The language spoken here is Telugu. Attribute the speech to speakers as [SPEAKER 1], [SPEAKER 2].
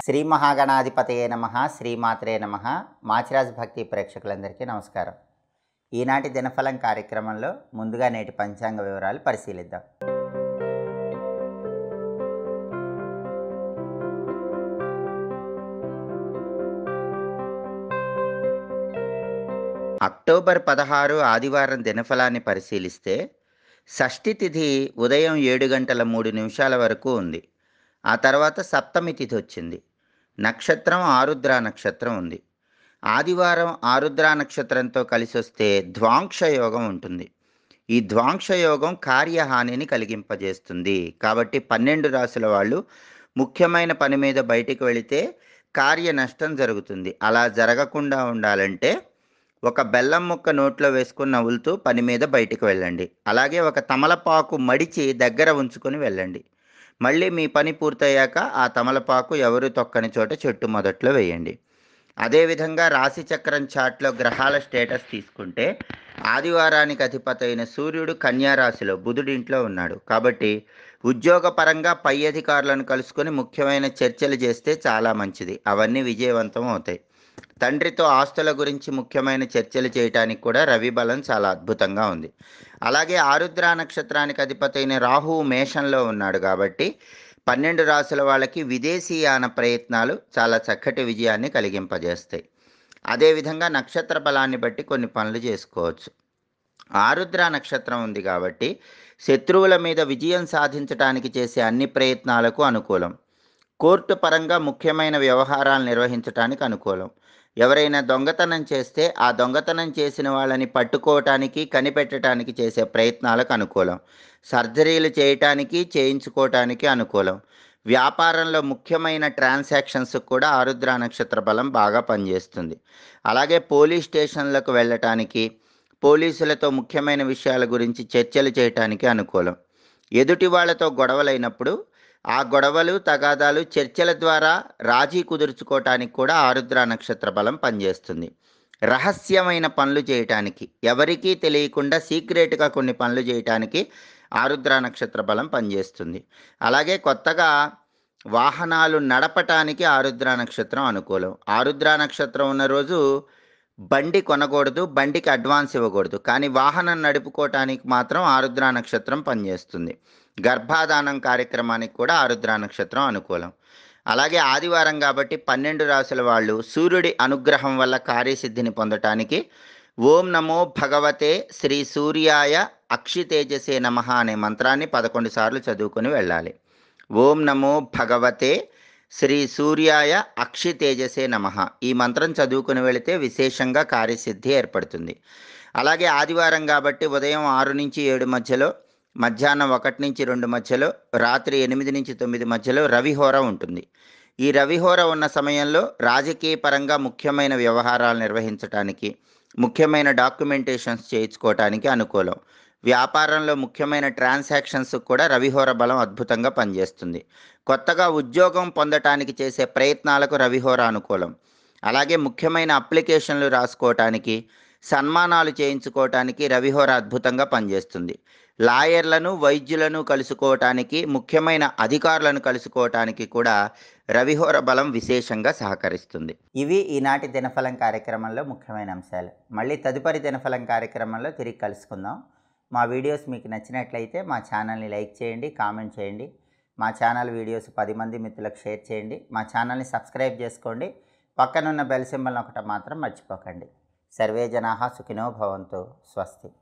[SPEAKER 1] శ్రీ మహాగణాధిపతయే నమః, శ్రీమాత్రే నమః. మాచిరాజ్ భక్తి ప్రేక్షకులందరికీ నమస్కారం. ఈనాటి దినఫలం కార్యక్రమంలో ముందుగా నేటి పంచాంగ వివరాలు పరిశీలిద్దాం. అక్టోబర్ 16 ఆదివారం దినఫలాన్ని పరిశీలిస్తే షష్ఠి తిథి ఉదయం 7:03 వరకు ఉంది. ఆ తర్వాత సప్తమి తిథి వచ్చింది. నక్షత్రం ఆరుద్ర నక్షత్రం ఉంది. ఆదివారం ఆరుద్ర నక్షత్రంతో కలిసి వస్తే ద్వాంక్ష యోగం ఉంటుంది. ఈ ద్వాంక్ష యోగం కార్యహానిని కలిగింపజేస్తుంది. కాబట్టి 12 రాశుల వాళ్ళు ముఖ్యమైన పని మీద బయటికి వెళితే కార్య నష్టం జరుగుతుంది. అలా జరగకుండా ఉండాలంటే ఒక బెల్లం ముక్క నోట్లో వేసుకొని నవ్వులుతూ పని మీద బయటికి వెళ్ళండి. అలాగే ఒక తమలపాకు మడిచి దగ్గర ఉంచుకొని వెళ్ళండి. మళ్ళీ మీ పని పూర్తయ్యాక ఆ తమలపాకు ఎవరు తొక్కని చోట చెట్టు మొదట్లో వేయండి. అదేవిధంగా రాశి చక్రం చాట్లో గ్రహాల స్టేటస్ తీసుకుంటే ఆదివారానికి అధిపతి అయిన సూర్యుడు కన్యా రాశిలో బుధుడింట్లో ఉన్నాడు. కాబట్టి ఉద్యోగపరంగా పై అధికారులను కలుసుకొని ముఖ్యమైన చర్చలు చేస్తే చాలా మంచిది. అవన్నీ విజయవంతం అవుతాయి. తండ్రితో ఆస్తుల గురించి ముఖ్యమైన చర్చలు చేయడానికి కూడా రవి బలం చాలా అద్భుతంగా ఉంది. అలాగే ఆరుద్ర నక్షత్రానికి అధిపతి అయిన రాహువు మేషంలో ఉన్నాడు. కాబట్టి 12 రాశుల వాళ్ళకి విదేశీయాన ప్రయత్నాలు చాలా చక్కటి విజయాన్ని కలిగింపజేస్తాయి. అదేవిధంగా నక్షత్ర బలాన్ని బట్టి కొన్ని పనులు చేసుకోవచ్చు. ఆరుద్ర నక్షత్రం ఉంది కాబట్టి శత్రువుల మీద విజయం సాధించడానికి చేసే అన్ని ప్రయత్నాలకు అనుకూలం. కోర్టు పరంగా ముఖ్యమైన వ్యవహారాలు నిర్వహించడానికి అనుకూలం. ఎవరైనా దొంగతనం చేస్తే ఆ దొంగతనం చేసిన వాళ్ళని పట్టుకోవటానికి కనిపెట్టడానికి చేసే ప్రయత్నాలకు అనుకూలం. సర్జరీలు చేయటానికి చేయించుకోవటానికి అనుకూలం. వ్యాపారంలో ముఖ్యమైన ట్రాన్సాక్షన్స్ కూడా ఆరుద్ర నక్షత్ర బలం బాగా పనిచేస్తుంది. అలాగే పోలీస్ స్టేషన్లకు వెళ్ళటానికి పోలీసులతో ముఖ్యమైన విషయాల గురించి చర్చలు చేయటానికి అనుకూలం. ఎదుటి వాళ్ళతో గొడవలైనప్పుడు ఆ గొడవలు తగాదాలు చర్చల ద్వారా రాజీ కుదుర్చుకోవటానికి కూడా ఆరుద్ర నక్షత్ర బలం పనిచేస్తుంది. రహస్యమైన పనులు చేయటానికి ఎవరికీ తెలియకుండా సీక్రెట్గా కొన్ని పనులు చేయటానికి ఆరుద్ర నక్షత్ర బలం పనిచేస్తుంది. అలాగే కొత్తగా వాహనాలు నడపటానికి ఆరుద్ర నక్షత్రం అనుకూలం. ఆరుద్ర నక్షత్రం ఉన్న రోజు బండి కొనకూడదు, బండికి అడ్వాన్స్ ఇవ్వకూడదు. కానీ వాహనం నడుపుకోవటానికి మాత్రం ఆరుద్ర నక్షత్రం పనిచేస్తుంది. గర్భాధానం కార్యక్రమానికి కూడా ఆరుద్ర నక్షత్రం అనుకూలం. అలాగే ఆదివారం కాబట్టి 12 రాశుల వాళ్ళు సూర్యుడి అనుగ్రహం వల్ల కార్యసిద్ధిని పొందటానికి ఓం నమో భగవతే శ్రీ సూర్యాయ అక్షితేజసే నమః అనే మంత్రాన్ని 11 సార్లు చదువుకొని వెళ్ళాలి. ఓం నమో భగవతే శ్రీ సూర్యాయ అక్షితేజసే నమః ఈ మంత్రం చదువుకుని వెళితే విశేషంగా కార్యసిద్ధి ఏర్పడుతుంది. అలాగే ఆదివారం కాబట్టి ఉదయం 6 నుంచి 7 మధ్యలో, మధ్యాహ్నం 1 నుంచి 2 మధ్యలో, రాత్రి 8 నుంచి 9 మధ్యలో రవిహోర ఉంటుంది. ఈ రవిహోర ఉన్న సమయంలో రాజకీయ పరంగా ముఖ్యమైన వ్యవహారాలు నిర్వహించడానికి, ముఖ్యమైన డాక్యుమెంటేషన్స్ చేయించుకోవటానికి అనుకూలం. వ్యాపారంలో ముఖ్యమైన ట్రాన్సాక్షన్స్ కూడా రవిహోర బలం అద్భుతంగా పనిచేస్తుంది. కొత్తగా ఉద్యోగం పొందటానికి చేసే ప్రయత్నాలకు రవిహోర అనుకూలం. అలాగే ముఖ్యమైన అప్లికేషన్లు రాసుకోవటానికి, సన్మానాలు చేయించుకోవటానికి రవిహోర అద్భుతంగా పనిచేస్తుంది. లాయర్లను వైద్యులను కలుసుకోవటానికి, ముఖ్యమైన అధికారులను కలుసుకోవటానికి కూడా రవిహోర బలం విశేషంగా సహకరిస్తుంది. ఇవి ఈనాటి దినఫలం కార్యక్రమంలో ముఖ్యమైన అంశాలు. మళ్ళీ తదుపరి దినఫలం కార్యక్రమంలో తిరిగి కలుసుకుందాం. మా వీడియోస్ మీకు నచ్చినట్లయితే మా ఛానల్ని లైక్ చేయండి, కామెంట్ చేయండి. మా ఛానల్ వీడియోస్ 10 మంది మిత్రులకు షేర్ చేయండి. మా ఛానల్ని సబ్స్క్రైబ్ చేసుకోండి. పక్కనున్న బెల్ సింబల్ ఒకటి మాత్రం మర్చిపోకండి. సర్వే జనాః సుఖినో భవంతు. స్వస్తి.